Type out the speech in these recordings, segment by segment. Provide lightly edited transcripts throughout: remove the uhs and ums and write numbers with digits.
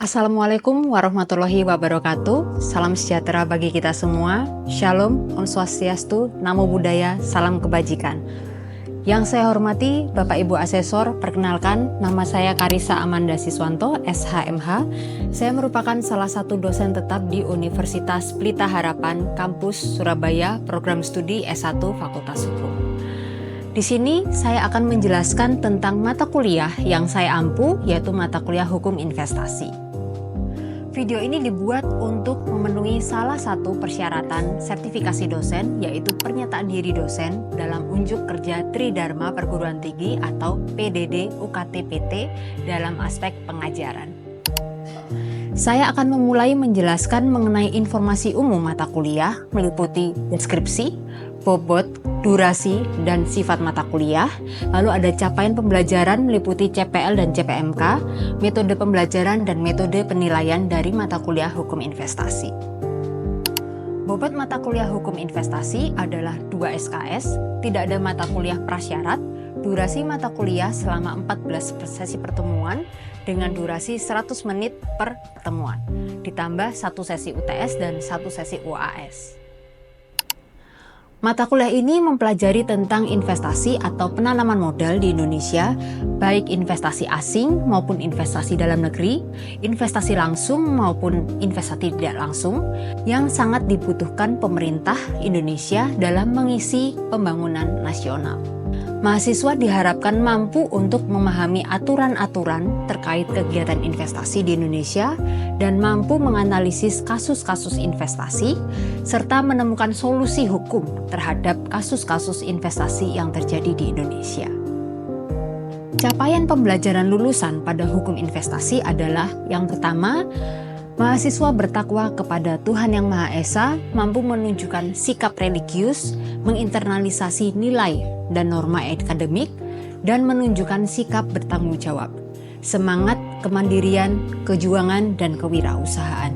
Assalamualaikum warahmatullahi wabarakatuh. Salam sejahtera bagi kita semua. Shalom, Om Swastiastu, Namo Buddhaya, salam kebajikan. Yang saya hormati Bapak Ibu Asesor, perkenalkan nama saya Karissa Amanda Siswanto, SHMH. Saya merupakan salah satu dosen tetap di Universitas Pelita Harapan, Kampus Surabaya, Program Studi S1 Fakultas Hukum. Di sini saya akan menjelaskan tentang mata kuliah yang saya ampu, yaitu mata kuliah Hukum Investasi. Video ini dibuat untuk memenuhi salah satu persyaratan sertifikasi dosen, yaitu pernyataan diri dosen dalam unjuk kerja Tridharma Perguruan Tinggi atau PDD UKT-PT dalam aspek pengajaran. Saya akan memulai menjelaskan mengenai informasi umum mata kuliah, meliputi deskripsi, bobot, durasi, dan sifat mata kuliah. Lalu ada capaian pembelajaran meliputi CPL dan CPMK, metode pembelajaran dan metode penilaian dari mata kuliah Hukum Investasi. Bobot mata kuliah Hukum Investasi adalah 2 SKS, tidak ada mata kuliah prasyarat, durasi mata kuliah selama 14 sesi pertemuan dengan durasi 100 menit per pertemuan, ditambah 1 sesi UTS dan 1 sesi UAS. Mata kuliah ini mempelajari tentang investasi atau penanaman modal di Indonesia, baik investasi asing maupun investasi dalam negeri, investasi langsung maupun investasi tidak langsung, yang sangat dibutuhkan pemerintah Indonesia dalam mengisi pembangunan nasional. Mahasiswa diharapkan mampu untuk memahami aturan-aturan terkait kegiatan investasi di Indonesia dan mampu menganalisis kasus-kasus investasi serta menemukan solusi hukum terhadap kasus-kasus investasi yang terjadi di Indonesia. Capaian pembelajaran lulusan pada hukum investasi adalah yang pertama, mahasiswa bertakwa kepada Tuhan Yang Maha Esa, mampu menunjukkan sikap religius, menginternalisasi nilai dan norma akademik, dan menunjukkan sikap bertanggung jawab, semangat kemandirian, kejuangan, dan kewirausahaan.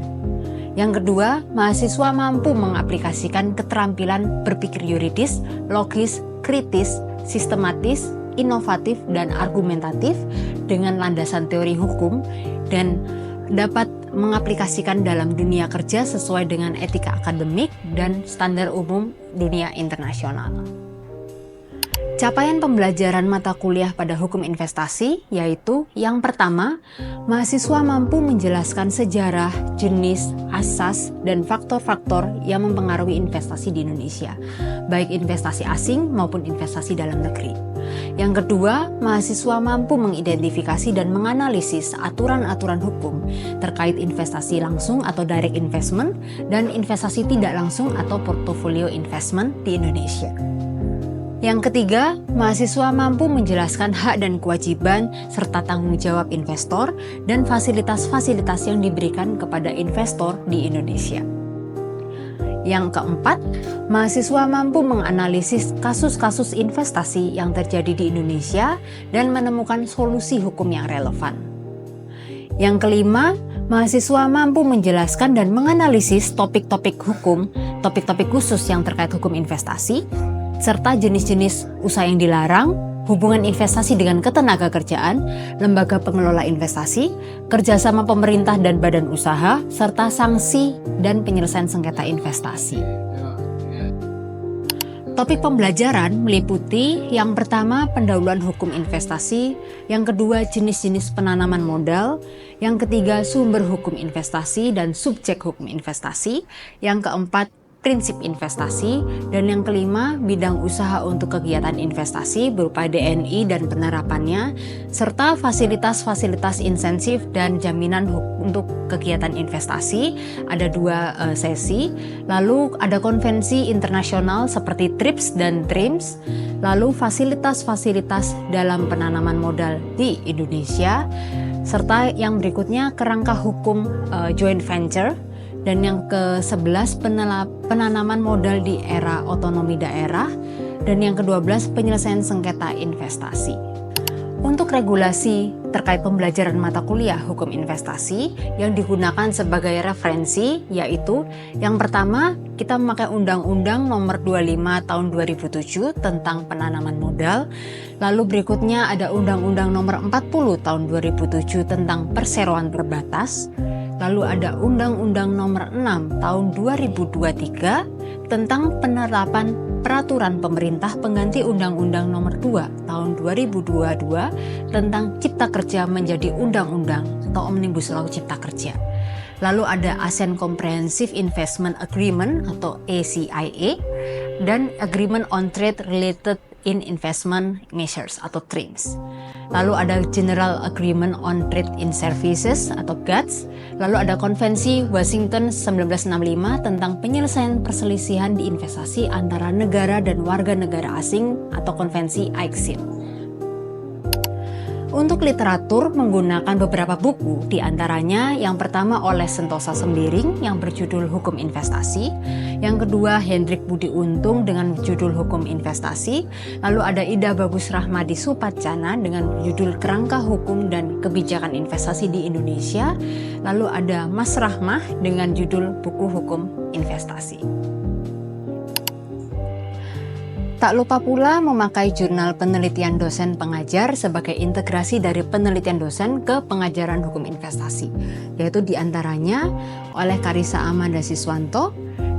Yang kedua, mahasiswa mampu mengaplikasikan keterampilan berpikir yuridis, logis, kritis, sistematis, inovatif, dan argumentatif dengan landasan teori hukum dan dapat mengaplikasikan dalam dunia kerja sesuai dengan etika akademik dan standar umum dunia internasional. Capaian pembelajaran mata kuliah pada hukum investasi yaitu yang pertama, mahasiswa mampu menjelaskan sejarah, jenis, asas, dan faktor-faktor yang mempengaruhi investasi di Indonesia, baik investasi asing maupun investasi dalam negeri. Yang kedua, mahasiswa mampu mengidentifikasi dan menganalisis aturan-aturan hukum terkait investasi langsung atau direct investment dan investasi tidak langsung atau portfolio investment di Indonesia. Yang ketiga, mahasiswa mampu menjelaskan hak dan kewajiban serta tanggung jawab investor dan fasilitas-fasilitas yang diberikan kepada investor di Indonesia. Yang keempat, mahasiswa mampu menganalisis kasus-kasus investasi yang terjadi di Indonesia dan menemukan solusi hukum yang relevan. Yang kelima, mahasiswa mampu menjelaskan dan menganalisis topik-topik hukum, topik-topik khusus yang terkait hukum investasi, serta jenis-jenis usaha yang dilarang, hubungan investasi dengan ketenagakerjaan, lembaga pengelola investasi, kerjasama pemerintah dan badan usaha, serta sanksi dan penyelesaian sengketa investasi. Topik pembelajaran meliputi yang pertama pendahuluan hukum investasi, yang kedua jenis-jenis penanaman modal, yang ketiga sumber hukum investasi dan subjek hukum investasi, yang keempat prinsip investasi, dan yang kelima bidang usaha untuk kegiatan investasi berupa DNI dan penerapannya, serta fasilitas-fasilitas insentif dan jaminan untuk kegiatan investasi. Ada 2 sesi, lalu ada konvensi internasional seperti TRIPS dan TRIMS, lalu fasilitas-fasilitas dalam penanaman modal di Indonesia, serta yang berikutnya kerangka hukum joint venture, dan yang ke-11 penanaman modal di era otonomi daerah, dan yang ke-12 penyelesaian sengketa investasi. Untuk regulasi terkait pembelajaran mata kuliah hukum investasi yang digunakan sebagai referensi, yaitu yang pertama kita memakai Undang-Undang Nomor 25 Tahun 2007 tentang penanaman modal. Lalu berikutnya ada Undang-Undang Nomor 40 Tahun 2007 tentang perseroan terbatas. Lalu ada Undang-Undang Nomor 6 Tahun 2023 tentang penerapan peraturan pemerintah pengganti Undang-Undang Nomor 2 Tahun 2022 tentang Cipta Kerja menjadi undang-undang atau Omnibus Law Cipta Kerja. Lalu ada ASEAN Comprehensive Investment Agreement atau ACIA dan Agreement on Trade Related in Investment Measures atau TRIMS. Lalu ada General Agreement on Trade in Services atau GATS. Lalu ada Konvensi Washington 1965 tentang penyelesaian perselisihan di investasi antara negara dan warga negara asing atau Konvensi ICSID. Untuk literatur menggunakan beberapa buku, diantaranya yang pertama oleh Sentosa Sembiring yang berjudul Hukum Investasi, yang kedua Hendrik Budi Untung dengan judul Hukum Investasi, lalu ada Ida Bagus Rahmadi Supacana dengan judul Kerangka Hukum dan Kebijakan Investasi di Indonesia, lalu ada Mas Rahmah dengan judul Buku Hukum Investasi. Tak lupa pula memakai jurnal penelitian dosen pengajar sebagai integrasi dari penelitian dosen ke pengajaran hukum investasi, yaitu diantaranya oleh Karissa Amanda Siswanto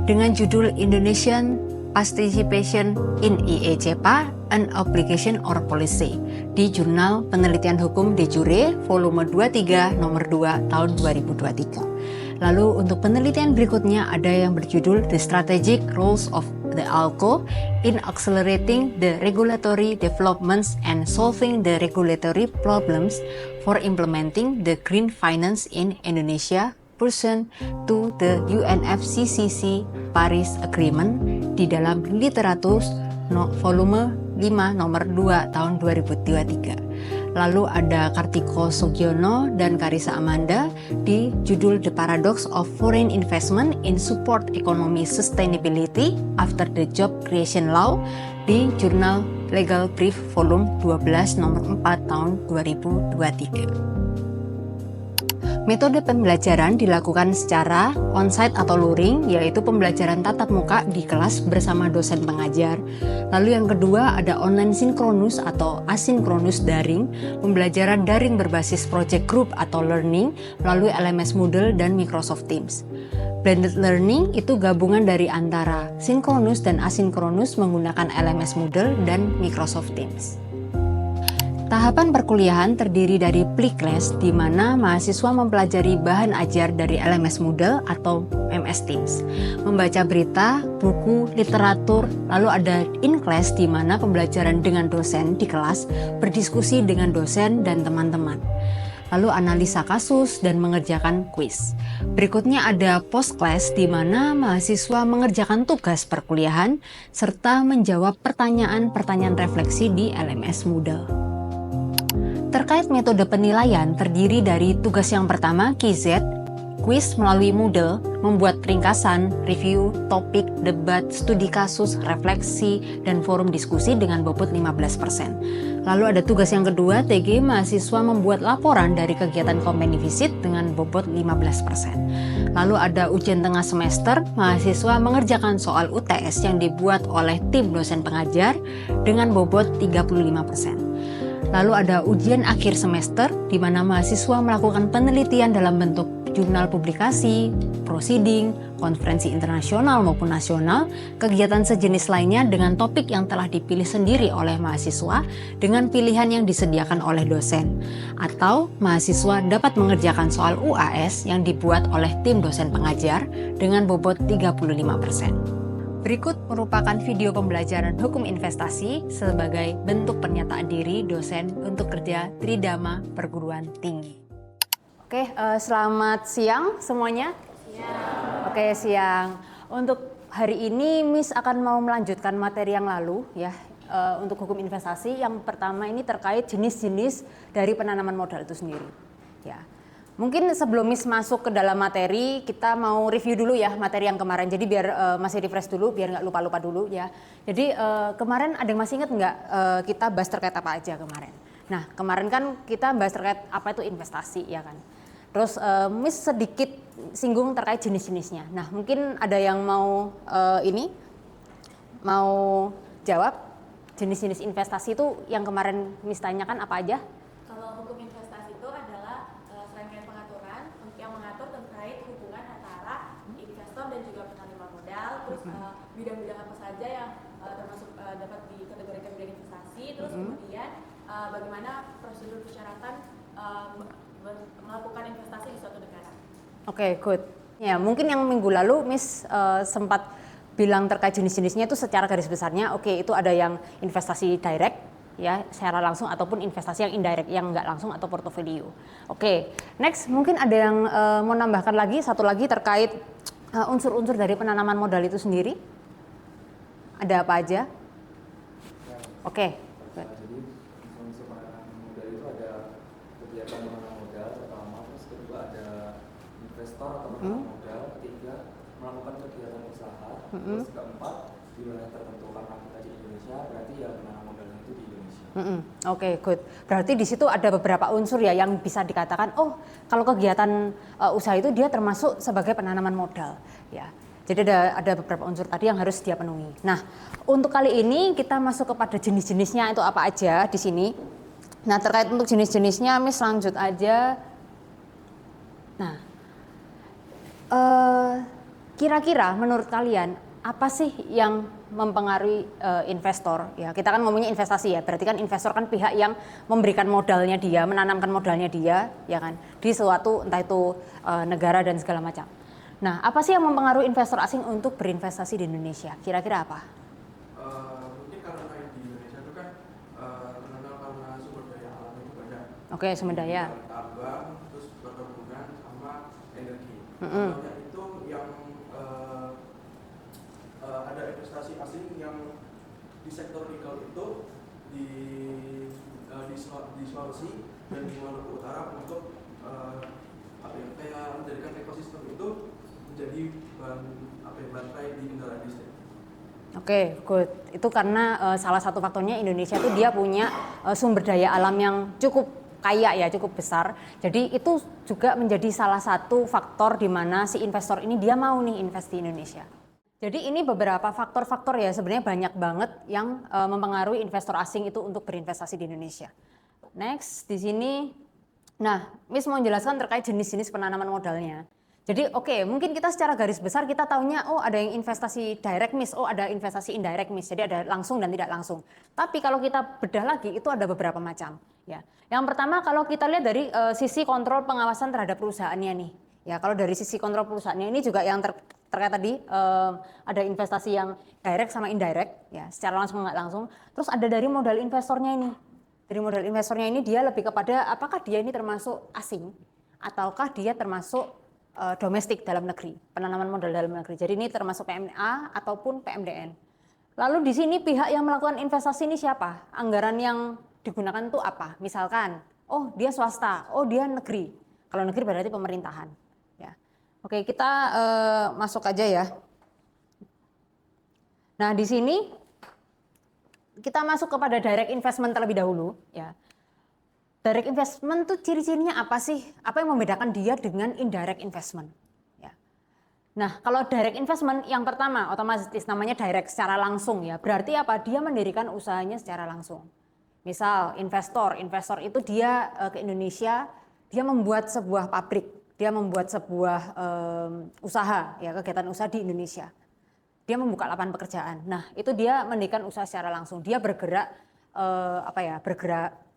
dengan judul Indonesian Participation in IECPA, an Obligation or Policy di Jurnal Penelitian Hukum de Jure volume 23 nomor 2 tahun 2023. Lalu untuk penelitian berikutnya ada yang berjudul The Strategic Roles of the ALCO in Accelerating the Regulatory Developments and Solving the Regulatory Problems for Implementing the Green Finance in Indonesia pursuant to the UNFCCC Paris Agreement di dalam Literatus volume 5 nomor 2 tahun 2023. Lalu ada Kartiko Sugiono dan Karissa Amanda di judul The Paradox of Foreign Investment in Support Economy Sustainability After the Job Creation Law di jurnal Legal Brief volume 12 nomor 4 tahun 2023. Metode pembelajaran dilakukan secara on-site atau luring, yaitu pembelajaran tatap muka di kelas bersama dosen pengajar. Lalu yang kedua ada online sinkronus atau asinkronus daring, pembelajaran daring berbasis project group atau learning melalui LMS Moodle dan Microsoft Teams. Blended learning itu gabungan dari antara sinkronus dan asinkronus menggunakan LMS Moodle dan Microsoft Teams. Tahapan perkuliahan terdiri dari pre-class di mana mahasiswa mempelajari bahan ajar dari LMS Moodle atau MS Teams, membaca berita, buku, literatur, lalu ada in-class di mana pembelajaran dengan dosen di kelas, berdiskusi dengan dosen dan teman-teman. Lalu analisa kasus dan mengerjakan kuis. Berikutnya ada post-class di mana mahasiswa mengerjakan tugas perkuliahan serta menjawab pertanyaan-pertanyaan refleksi di LMS Moodle. Terkait metode penilaian terdiri dari tugas yang pertama KZ, kuis melalui Moodle, membuat ringkasan, review, topik, debat, studi kasus, refleksi, dan forum diskusi dengan bobot 15%. Lalu ada tugas yang kedua, TG, mahasiswa membuat laporan dari kegiatan company visit dengan bobot 15%. Lalu ada ujian tengah semester, mahasiswa mengerjakan soal UTS yang dibuat oleh tim dosen pengajar dengan bobot 35%. Lalu ada ujian akhir semester di mana mahasiswa melakukan penelitian dalam bentuk jurnal publikasi, proceeding, konferensi internasional maupun nasional, kegiatan sejenis lainnya dengan topik yang telah dipilih sendiri oleh mahasiswa dengan pilihan yang disediakan oleh dosen. Atau mahasiswa dapat mengerjakan soal UAS yang dibuat oleh tim dosen pengajar dengan bobot 35%. Berikut merupakan video pembelajaran hukum investasi sebagai bentuk pernyataan diri dosen untuk kerja Tridharma Perguruan Tinggi. Oke, selamat siang semuanya. Siang. Oke, siang. Untuk hari ini Miss akan mau melanjutkan materi yang lalu ya, untuk hukum investasi. Yang pertama ini terkait jenis-jenis dari penanaman modal itu sendiri. Ya. Mungkin sebelum Miss masuk ke dalam materi, kita mau review dulu ya materi yang kemarin. Jadi biar masih refresh dulu, biar nggak lupa-lupa dulu ya. Jadi kemarin ada yang masih ingat nggak kita bahas terkait apa aja kemarin? Nah, kemarin kan kita bahas terkait apa itu investasi, ya kan. Terus Miss sedikit singgung terkait jenis-jenisnya. Nah, mungkin ada yang mau mau jawab jenis-jenis investasi itu yang kemarin Miss tanyakan apa aja? Kalau hukum investasi itu adalah serangkaian pengaturan yang mengatur terkait hubungan antara investor dan juga penerima modal, terus bidang-bidang apa saja yang termasuk dapat dikategorikan bidang investasi, terus kemudian bagaimana prosedur persyaratan melakukan investasi di suatu negara. Oke, good. Ya, mungkin yang minggu lalu Miss sempat bilang terkait jenis-jenisnya itu secara garis besarnya. Oke, itu ada yang investasi direct, ya, secara langsung, ataupun investasi yang indirect, yang nggak langsung atau portofolio. Oke, next mungkin ada yang mau nambahkan lagi, satu lagi terkait unsur-unsur dari penanaman modal itu sendiri. Ada apa aja? Oke. Jadi unsur penanaman modal itu ada kegiatan menanam modal pertama, terus kedua ada investor atau penanam modal, ketiga melakukan kegiatan usaha, terus keempat di wilayah tertentu karena kita di Indonesia berarti ya penanam modalnya itu di Indonesia. Oke, good. Berarti di situ ada beberapa unsur ya yang bisa dikatakan, oh kalau kegiatan usaha itu dia termasuk sebagai penanaman modal, ya. Jadi ada beberapa unsur tadi yang harus dia penuhi. Nah, untuk kali ini kita masuk kepada jenis-jenisnya itu apa aja di sini. Nah, terkait untuk jenis-jenisnya, Miss lanjut aja. Nah, kira-kira menurut kalian apa sih yang mempengaruhi investor? Ya, kita kan ngomongnya investasi ya. Berarti kan investor kan pihak yang memberikan modalnya dia, menanamkan modalnya dia, ya kan, di suatu entah itu negara dan segala macam. Nah, apa sih yang mempengaruhi investor asing untuk berinvestasi di Indonesia? Kira-kira apa? Mungkin karena di Indonesia itu kan terkenal karena sumber daya alam itu banyak. Oke, sumber daya. Tambang, terus perkebunan sama energi. Contohnya itu yang ada investasi asing yang di sektor nikel itu di Sulawesi dan di Maluku Utara untuk kayak menjadikan ekosistem itu menjadi bantai di kendaraan listrik. Oke, good. Itu karena salah satu faktornya Indonesia itu dia punya sumber daya alam yang cukup kaya ya, cukup besar. Jadi itu juga menjadi salah satu faktor di mana si investor ini dia mau nih invest di Indonesia. Jadi ini beberapa faktor-faktor ya, sebenarnya banyak banget yang mempengaruhi investor asing itu untuk berinvestasi di Indonesia. Next, di sini, nah, Miss mau menjelaskan terkait jenis-jenis penanaman modalnya. Jadi oke, mungkin kita secara garis besar kita taunya oh ada yang investasi direct Miss, oh ada investasi indirect Miss. Jadi ada langsung dan tidak langsung. Tapi kalau kita bedah lagi itu ada beberapa macam, ya. Yang pertama kalau kita lihat dari sisi kontrol pengawasan terhadap perusahaannya nih. Ya, kalau dari sisi kontrol perusahaannya ini juga yang terkait tadi ada investasi yang direct sama indirect, ya, secara langsung nggak langsung. Terus ada dari modal investornya ini. Dari modal investornya ini dia lebih kepada apakah dia ini termasuk asing ataukah dia termasuk domestik dalam negeri, penanaman modal dalam negeri. Jadi ini termasuk PMA ataupun PMDN. Lalu di sini pihak yang melakukan investasi ini siapa? Anggaran yang digunakan itu apa? Misalkan, oh dia swasta, oh dia negeri. Kalau negeri berarti pemerintahan. Ya. Oke, kita masuk aja ya. Nah di sini kita masuk kepada direct investment terlebih dahulu, ya. Direct investment tuh ciri-cirinya apa sih? Apa yang membedakan dia dengan indirect investment? Ya. Nah, kalau direct investment yang pertama otomatis namanya direct secara langsung ya. Berarti apa? Dia mendirikan usahanya secara langsung. Misal investor itu dia ke Indonesia, dia membuat sebuah pabrik, dia membuat sebuah usaha ya, kegiatan usaha di Indonesia. Dia membuka lapangan pekerjaan. Nah, itu dia mendirikan usaha secara langsung. Dia bergerak bergerak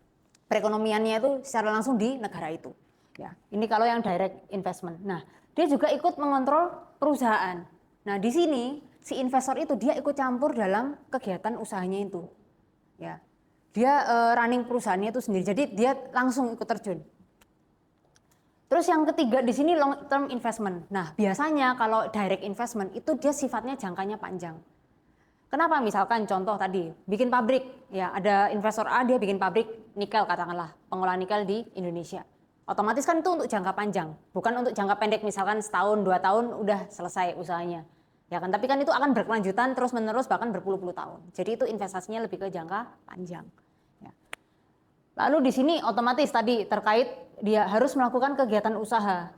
perekonomiannya itu secara langsung di negara itu. Ya, ini kalau yang direct investment. Nah, dia juga ikut mengontrol perusahaan. Nah, di sini si investor itu dia ikut campur dalam kegiatan usahanya itu. Ya, dia running perusahaannya itu sendiri. Jadi dia langsung ikut terjun. Terus yang ketiga di sini long term investment. Nah, biasanya kalau direct investment itu dia sifatnya jangkanya panjang. Kenapa? Misalkan contoh tadi, bikin pabrik, ya ada investor A dia bikin pabrik nikel katakanlah, pengolahan nikel di Indonesia. Otomatis kan itu untuk jangka panjang, bukan untuk jangka pendek misalkan setahun, 2 tahun udah selesai usahanya. Ya kan, tapi kan itu akan berkelanjutan terus-menerus bahkan berpuluh-puluh tahun. Jadi itu investasinya lebih ke jangka panjang. Ya. Lalu di sini otomatis tadi terkait dia harus melakukan kegiatan usaha.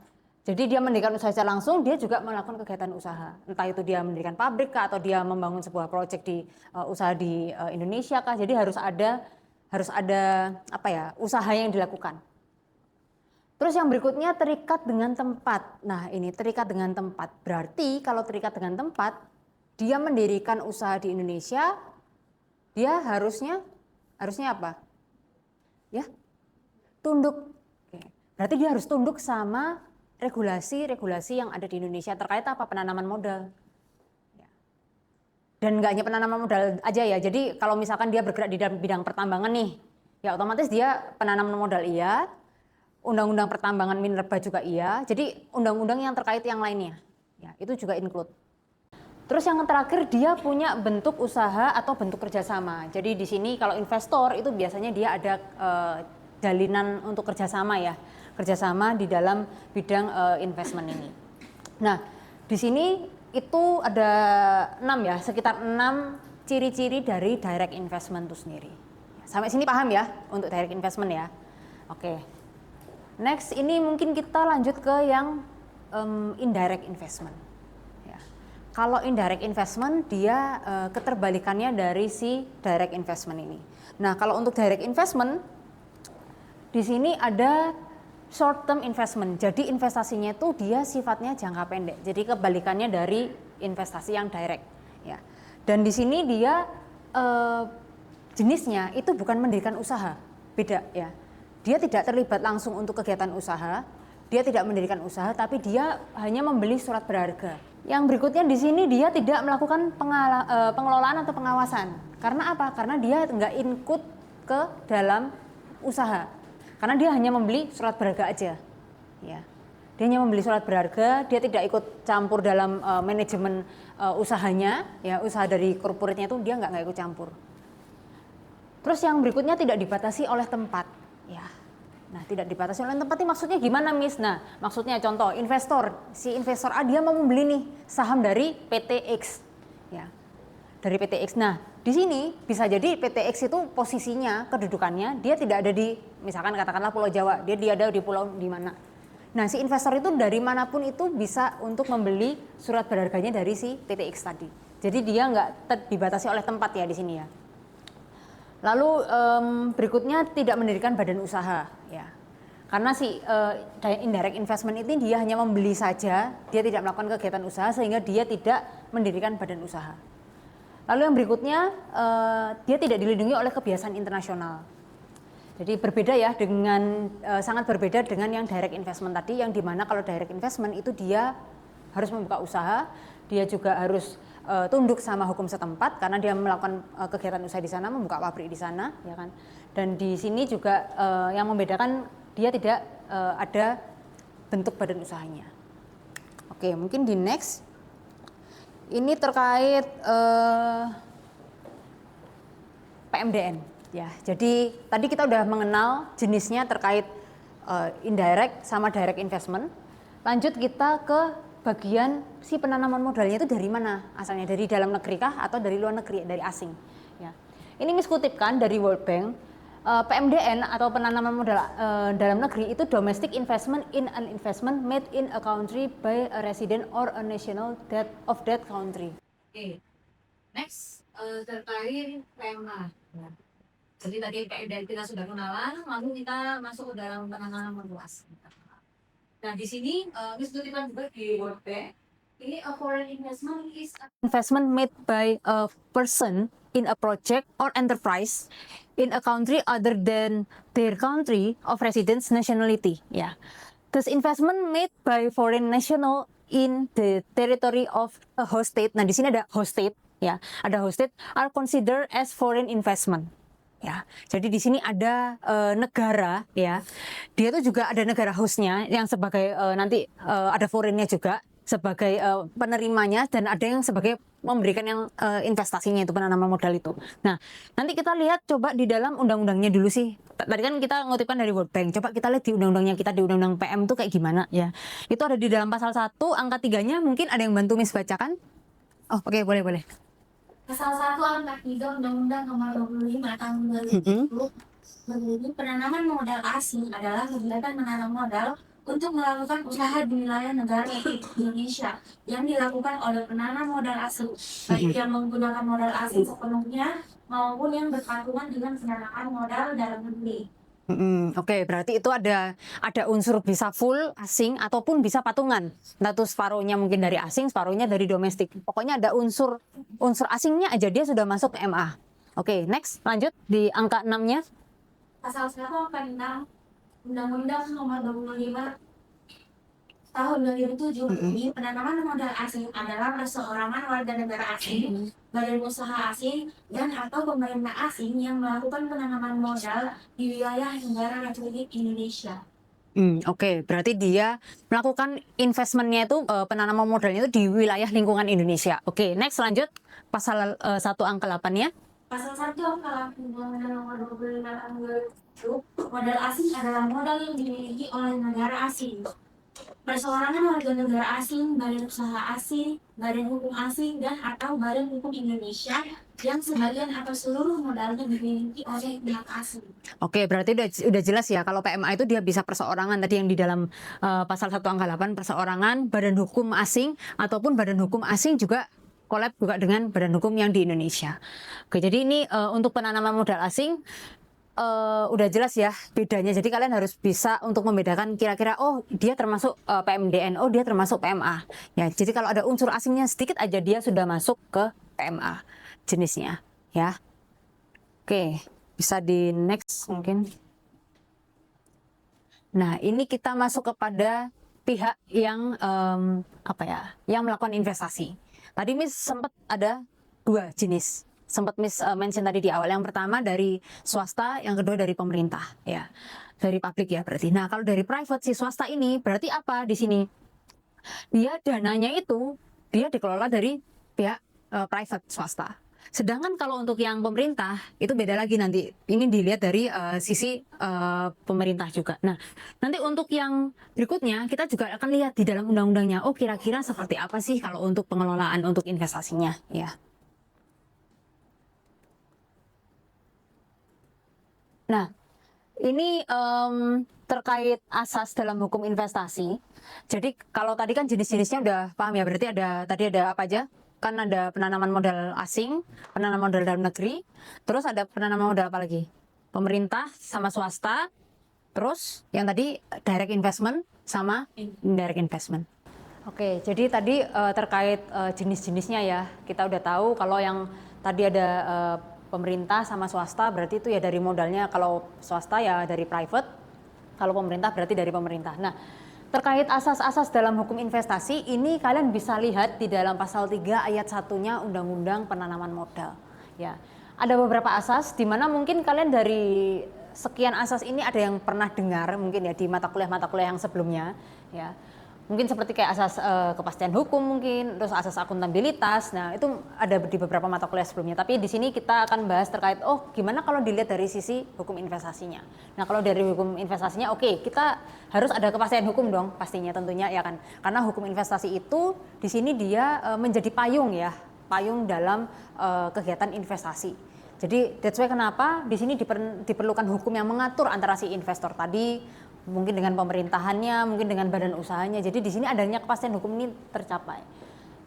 Jadi dia mendirikan usaha secara langsung, dia juga melakukan kegiatan usaha. Entah itu dia mendirikan pabrik kah, atau dia membangun sebuah proyek di usaha di Indonesia kah. Jadi harus ada apa ya, usaha yang dilakukan. Terus yang berikutnya terikat dengan tempat. Nah, ini terikat dengan tempat. Berarti kalau terikat dengan tempat, dia mendirikan usaha di Indonesia, dia harusnya apa? Ya, tunduk. Oke. Berarti dia harus tunduk sama regulasi-regulasi yang ada di Indonesia terkait apa? Penanaman modal. Ya. Dan nggak hanya penanaman modal aja ya. Jadi kalau misalkan dia bergerak di dalam bidang pertambangan nih, ya otomatis dia penanaman modal iya, undang-undang pertambangan minerba juga iya. Jadi undang-undang yang terkait yang lainnya, ya itu juga include. Terus yang terakhir dia punya bentuk usaha atau bentuk kerjasama. Jadi di sini kalau investor itu biasanya dia ada jalinan untuk kerjasama ya, kerjasama di dalam bidang investment ini. Nah di sini itu ada 6 ya, sekitar 6 ciri-ciri dari direct investment itu sendiri. Sampai sini paham ya untuk direct investment ya. Oke. Next ini mungkin kita lanjut ke yang indirect investment. Kalau indirect investment dia keterbalikannya dari si direct investment ini. Nah, kalau untuk direct investment di sini ada short term investment. Jadi investasinya itu dia sifatnya jangka pendek. Jadi kebalikannya dari investasi yang direct ya. Dan di sini dia jenisnya itu bukan mendirikan usaha. Beda ya. Dia tidak terlibat langsung untuk kegiatan usaha. Dia tidak mendirikan usaha, tapi dia hanya membeli surat berharga. Yang berikutnya di sini dia tidak melakukan pengelolaan atau pengawasan. Karena apa? Karena dia nggak ikut ke dalam usaha. Karena dia hanya membeli surat berharga aja. Ya. Dia hanya membeli surat berharga, dia tidak ikut campur dalam manajemen usahanya, ya usaha dari corporate-nya itu dia nggak ikut campur. Terus yang berikutnya tidak dibatasi oleh tempat. Ya. Nah, tidak dibatasi oleh tempat ini maksudnya gimana, Miss? Nah, maksudnya contoh si investor A dia mau membeli nih saham dari PT X. Ya. Dari PT X. Nah, di sini bisa jadi PT X itu posisinya, kedudukannya dia tidak ada di misalkan katakanlah Pulau Jawa, dia ada di pulau di mana. Nah, si investor itu dari manapun itu bisa untuk membeli surat berharganya dari si PT X tadi. Jadi dia nggak dibatasi oleh tempat ya di sini ya. Lalu berikutnya tidak mendirikan badan usaha ya. Karena si indirect investment ini dia hanya membeli saja, dia tidak melakukan kegiatan usaha sehingga dia tidak mendirikan badan usaha. Lalu yang berikutnya dia tidak dilindungi oleh kebiasaan internasional. Jadi berbeda ya dengan sangat berbeda dengan yang direct investment tadi, yang dimana kalau direct investment itu dia harus membuka usaha, dia juga harus tunduk sama hukum setempat karena dia melakukan kegiatan usaha di sana, membuka pabrik di sana, ya kan. Dan di sini juga yang membedakan dia tidak ada bentuk badan usahanya. Oke, mungkin di next ini terkait PMDN, ya. Jadi tadi kita udah mengenal jenisnya terkait indirect sama direct investment. Lanjut kita ke bagian si penanaman modalnya itu dari mana asalnya, dari dalam negeri kah atau dari luar negeri, dari asing ya. Ini Miss kutipkan dari World Bank, PMDN atau penanaman modal dalam negeri itu domestic investment in an investment made in a country by a resident or a national of that country. Oke. Next terkait PMA ya. Jadi tadi PMDN kita sudah kenalan, lalu kita masuk ke dalam penanaman luas. Nah, di sini Miss kutipkan juga di World Bank. Ini a foreign investment is investment made by a person in a project or enterprise in a country other than their country of residence nationality. Ya, this investment made by foreign national in the territory of a host state. Nah, di sini ada host state, ya, ada host state are considered as foreign investment. Ya, jadi di sini ada negara, ya, dia tuh juga ada negara hostnya yang sebagai nanti ada foreignnya juga sebagai penerimanya, dan ada yang sebagai memberikan yang investasinya itu penanaman modal itu. Nah, nanti kita lihat coba di dalam undang-undangnya dulu sih. Tadi kan kita ngutipkan dari World Bank. Coba kita lihat di undang-undangnya kita, di undang-undang PM itu kayak gimana ya. Itu ada di dalam pasal 1 angka 3-nya, mungkin ada yang bantu Miss bacakan? Oh, oke, boleh. Pasal 1 angka 3 Undang-Undang Nomor 25 Tahun 2010 Begini, penanaman modal asing adalah kegiatan menanam modal untuk melakukan usaha di wilayah negara Republik Indonesia yang dilakukan oleh penanam modal asing, baik yang menggunakan modal asing sepenuhnya maupun yang berpatungan dengan penanaman modal dalam negeri. Oke, berarti itu ada unsur bisa full asing ataupun bisa patungan. Nah, tuh separuhnya mungkin dari asing, separuhnya dari domestik. Pokoknya ada unsur asingnya aja dia sudah masuk ke MA. Oke, next, lanjut di angka 6-nya. Pasal 186 Undang-Undang Nomor 25 Tahun 2007 ini penanaman modal asing adalah perseorangan warga negara asing, badan usaha asing, dan atau pemerintah asing yang melakukan penanaman modal di wilayah negara Republik Indonesia. Oke, berarti dia melakukan investmentnya itu penanaman modalnya itu di wilayah lingkungan Indonesia. Oke, next lanjut pasal 1 angka 8-nya. Pasal 1 angka Undang-Undang Nomor 25 Tahun 2007, modal asing adalah modal yang dimiliki oleh negara asing, perseorangan warga negara asing, badan usaha asing, badan hukum asing, dan atau badan hukum Indonesia yang sebagian atau seluruh modalnya dimiliki oleh pihak asing. Oke, berarti udah jelas ya kalau PMA itu dia bisa perseorangan tadi yang di dalam pasal 1 angka 8 perseorangan, badan hukum asing ataupun badan hukum asing juga collab juga dengan badan hukum yang di Indonesia. Oke, jadi ini untuk penanaman modal asing udah jelas ya bedanya. Jadi kalian harus bisa untuk membedakan kira-kira oh dia termasuk PMDN, oh dia termasuk PMA. Ya, jadi kalau ada unsur asingnya sedikit aja dia sudah masuk ke PMA jenisnya, ya. Oke, bisa di next mungkin. Nah, ini kita masuk kepada pihak yang yang melakukan investasi. Tadi Miss sempat ada 2 jenis. Sempat Miss mention tadi di awal. Yang pertama dari swasta, yang kedua dari pemerintah, ya. Dari publik ya berarti. Nah, kalau dari private si swasta ini berarti apa di sini? Dia dananya itu dia dikelola dari pihak private swasta. Sedangkan kalau untuk yang pemerintah itu beda lagi nanti. Ini dilihat dari sisi pemerintah juga. Nah, nanti untuk yang berikutnya kita juga akan lihat di dalam undang-undangnya. Oh, kira-kira seperti apa sih kalau untuk pengelolaan untuk investasinya, ya. Nah, ini terkait asas dalam hukum investasi. Jadi kalau tadi kan jenis-jenisnya udah paham ya. Berarti tadi ada apa aja? Kan ada penanaman modal asing, penanaman modal dalam negeri, terus ada penanaman modal apa lagi? Pemerintah sama swasta, terus yang tadi direct investment sama indirect investment. Oke, jadi tadi terkait jenis-jenisnya ya, kita udah tahu kalau yang tadi ada pemerintah sama swasta berarti itu ya dari modalnya, kalau swasta ya dari private, kalau pemerintah berarti dari pemerintah. Nah, terkait asas-asas dalam hukum investasi ini kalian bisa lihat di dalam pasal 3 ayat 1-nya Undang-Undang Penanaman Modal. Ya, ada beberapa asas di mana mungkin kalian dari sekian asas ini ada yang pernah dengar mungkin ya di mata kuliah yang sebelumnya, ya. Mungkin seperti kayak asas kepastian hukum mungkin, terus asas akuntabilitas. Nah, itu ada di beberapa mata kuliah sebelumnya. Tapi di sini kita akan bahas terkait gimana kalau dilihat dari sisi hukum investasinya. Nah, kalau dari hukum investasinya oke, kita harus ada kepastian hukum dong pastinya tentunya ya kan. Karena hukum investasi itu di sini dia menjadi payung ya, payung dalam kegiatan investasi. Jadi that's why kenapa di sini diperlukan hukum yang mengatur antara si investor tadi, mungkin dengan pemerintahannya, mungkin dengan badan usahanya. Jadi di sini adanya kepastian hukum ini tercapai.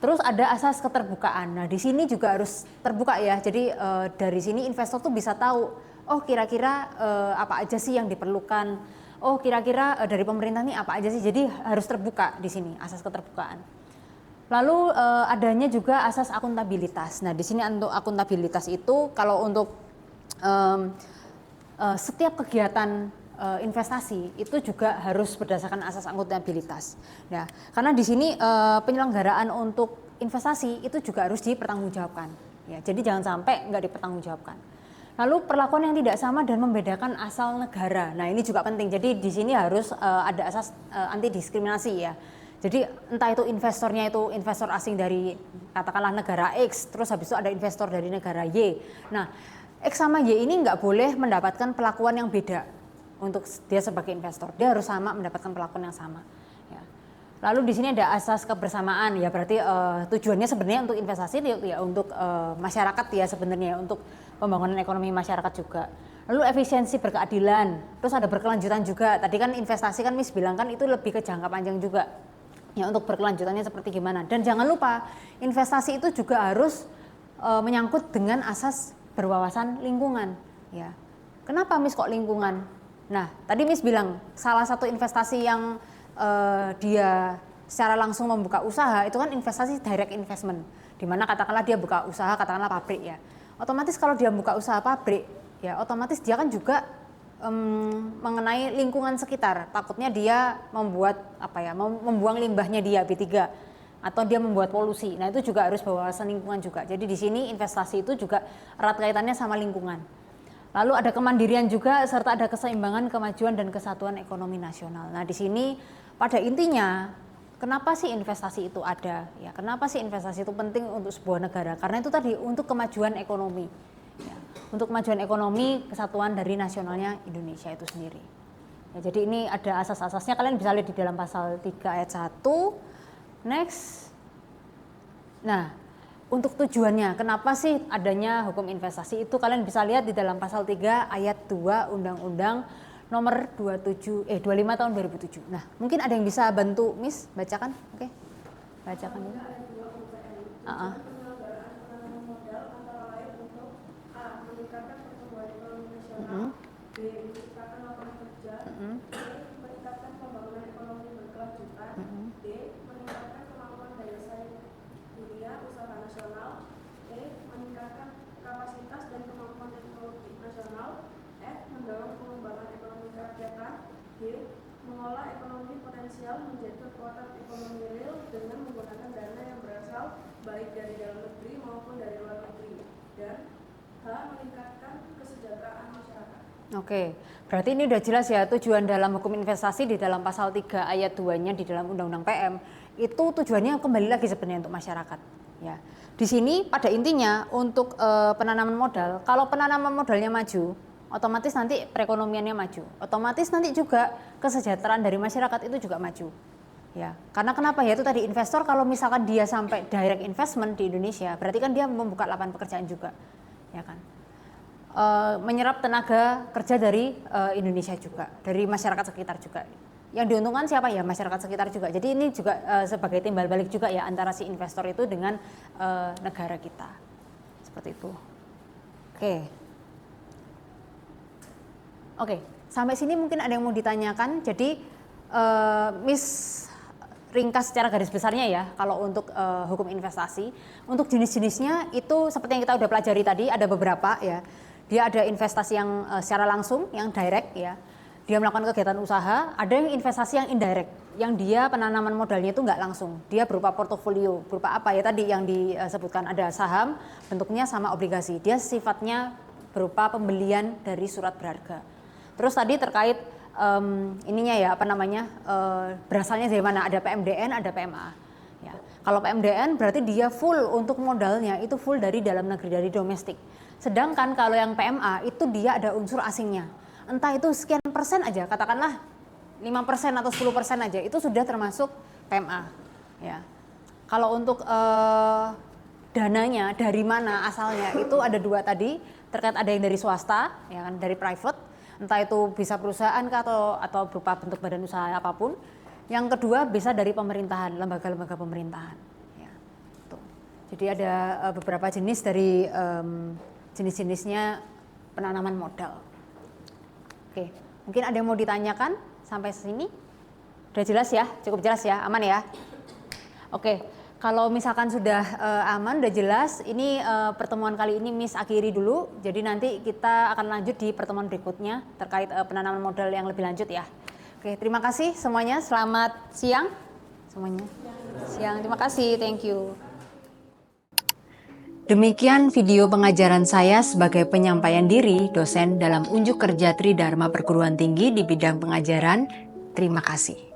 Terus ada asas keterbukaan. Nah, di sini juga harus terbuka ya. Jadi dari sini investor tuh bisa tahu, oh kira-kira apa aja sih yang diperlukan. Oh kira-kira dari pemerintah nih apa aja sih. Jadi harus terbuka di sini asas keterbukaan. Lalu adanya juga asas akuntabilitas. Nah, di sini untuk akuntabilitas itu kalau untuk setiap kegiatan investasi itu juga harus berdasarkan asas akuntabilitas. Nah, karena di sini penyelenggaraan untuk investasi itu juga harus dipertanggungjawabkan. Ya, jadi jangan sampai nggak dipertanggungjawabkan. Lalu perlakuan yang tidak sama dan membedakan asal negara. Nah, ini juga penting. Jadi di sini harus ada asas anti diskriminasi ya. Jadi entah itu investornya itu investor asing dari katakanlah negara X, terus habis itu ada investor dari negara Y. Nah, X sama Y ini nggak boleh mendapatkan perlakuan yang beda. Untuk dia sebagai investor, dia harus sama mendapatkan perlakuan yang sama. Ya. Lalu di sini ada asas kebersamaan ya, berarti tujuannya sebenarnya untuk investasi ya untuk masyarakat ya sebenarnya, untuk pembangunan ekonomi masyarakat juga. Lalu efisiensi berkeadilan, terus ada berkelanjutan juga. Tadi kan investasi kan Miss bilang kan itu lebih ke jangka panjang juga. Ya untuk berkelanjutannya seperti gimana. Dan jangan lupa investasi itu juga harus menyangkut dengan asas berwawasan lingkungan. Ya. Kenapa Miss kok lingkungan? Nah tadi Miss bilang salah satu investasi yang dia secara langsung membuka usaha itu kan investasi direct investment. Dimana katakanlah dia buka usaha katakanlah pabrik ya. Otomatis kalau dia buka usaha pabrik ya otomatis dia kan juga mengenai lingkungan sekitar. Takutnya dia membuat membuang limbahnya dia B3 atau dia membuat polusi. Nah, itu juga harus berwawasan lingkungan juga. Jadi di sini investasi itu juga erat kaitannya sama lingkungan. Lalu ada kemandirian juga serta ada keseimbangan, kemajuan dan kesatuan ekonomi nasional. Nah, di sini pada intinya kenapa sih investasi itu ada? Ya, kenapa sih investasi itu penting untuk sebuah negara? Karena itu tadi untuk kemajuan ekonomi. Ya, untuk kemajuan ekonomi, kesatuan dari nasionalnya Indonesia itu sendiri. Ya, jadi ini ada asas-asasnya, kalian bisa lihat di dalam pasal 3 ayat 1. Next. Nah, untuk tujuannya, kenapa sih adanya hukum investasi itu kalian bisa lihat di dalam pasal 3 ayat 2 Undang-Undang nomor 25 tahun 2007. Nah, mungkin ada yang bisa bantu Miss bacakan? Oke. Bacakan dulu. B. Menciptakan lapangan kerja. C. Meningkatkan pembangunan ekonomi berkelanjutan. D. Meningkatkan kemampuan daya saing dunia usaha nasional. E. Meningkatkan kapasitas dan kemampuan teknologi nasional. F. Mendorong pengembangan ekonomi kerakyatan. G. Mengolah ekonomi potensial menjadi kekuatan ekonomi real dengan menggunakan dana yang berasal baik dari dalam negeri maupun dari luar negeri. Dan H. Meningkatkan kesejahteraan masyarakat. Oke, berarti ini udah jelas ya tujuan dalam hukum investasi di dalam pasal 3 ayat 2-nya di dalam Undang-Undang PM itu tujuannya kembali lagi sebenarnya untuk masyarakat. Ya, di sini pada intinya untuk penanaman modal, kalau penanaman modalnya maju, otomatis nanti perekonomiannya maju, otomatis nanti juga kesejahteraan dari masyarakat itu juga maju. Ya, karena kenapa ya itu tadi investor kalau misalkan dia sampai direct investment di Indonesia, berarti kan dia membuka lapangan pekerjaan juga, ya kan? Menyerap tenaga kerja dari Indonesia juga, dari masyarakat sekitar juga. Yang diuntungkan siapa ya? Masyarakat sekitar juga. Jadi ini juga sebagai timbal balik juga ya antara si investor itu dengan negara kita. Seperti itu. Oke, sampai sini mungkin ada yang mau ditanyakan. Jadi Miss ringkas secara garis besarnya ya kalau untuk hukum investasi. Untuk jenis-jenisnya itu seperti yang kita udah pelajari tadi ada beberapa ya. Dia ada investasi yang secara langsung, yang direct ya. Dia melakukan kegiatan usaha. Ada yang investasi yang indirect, yang dia penanaman modalnya itu nggak langsung. Dia berupa portofolio, berupa apa ya tadi yang disebutkan ada saham, bentuknya sama obligasi. Dia sifatnya berupa pembelian dari surat berharga. Terus tadi terkait ininya ya berasalnya dari mana? Ada PMDN, ada PMA. Ya. Kalau PMDN berarti dia full untuk modalnya itu full dari dalam negeri, dari domestik. Sedangkan kalau yang PMA itu dia ada unsur asingnya. Entah itu sekian persen aja, katakanlah 5% atau 10% aja, itu sudah termasuk PMA. Ya. Kalau untuk dananya dari mana asalnya itu ada dua tadi, terkait ada yang dari swasta, ya kan, dari private, entah itu bisa perusahaan atau berupa bentuk badan usaha apapun. Yang kedua bisa dari pemerintahan, lembaga-lembaga pemerintahan. Ya. Tuh. Jadi ada beberapa jenis dari jenis-jenisnya penanaman modal. Oke, mungkin ada yang mau ditanyakan sampai sini? Udah jelas ya? Cukup jelas ya? Aman ya? Oke, kalau misalkan sudah aman, udah jelas, ini pertemuan kali ini Miss akhiri dulu. Jadi nanti kita akan lanjut di pertemuan berikutnya terkait penanaman modal yang lebih lanjut ya. Oke, terima kasih semuanya. Selamat siang semuanya. Siang, terima kasih. Thank you. Demikian video pengajaran saya sebagai penyampaian diri dosen dalam unjuk kerja Tridharma Perguruan Tinggi di bidang pengajaran. Terima kasih.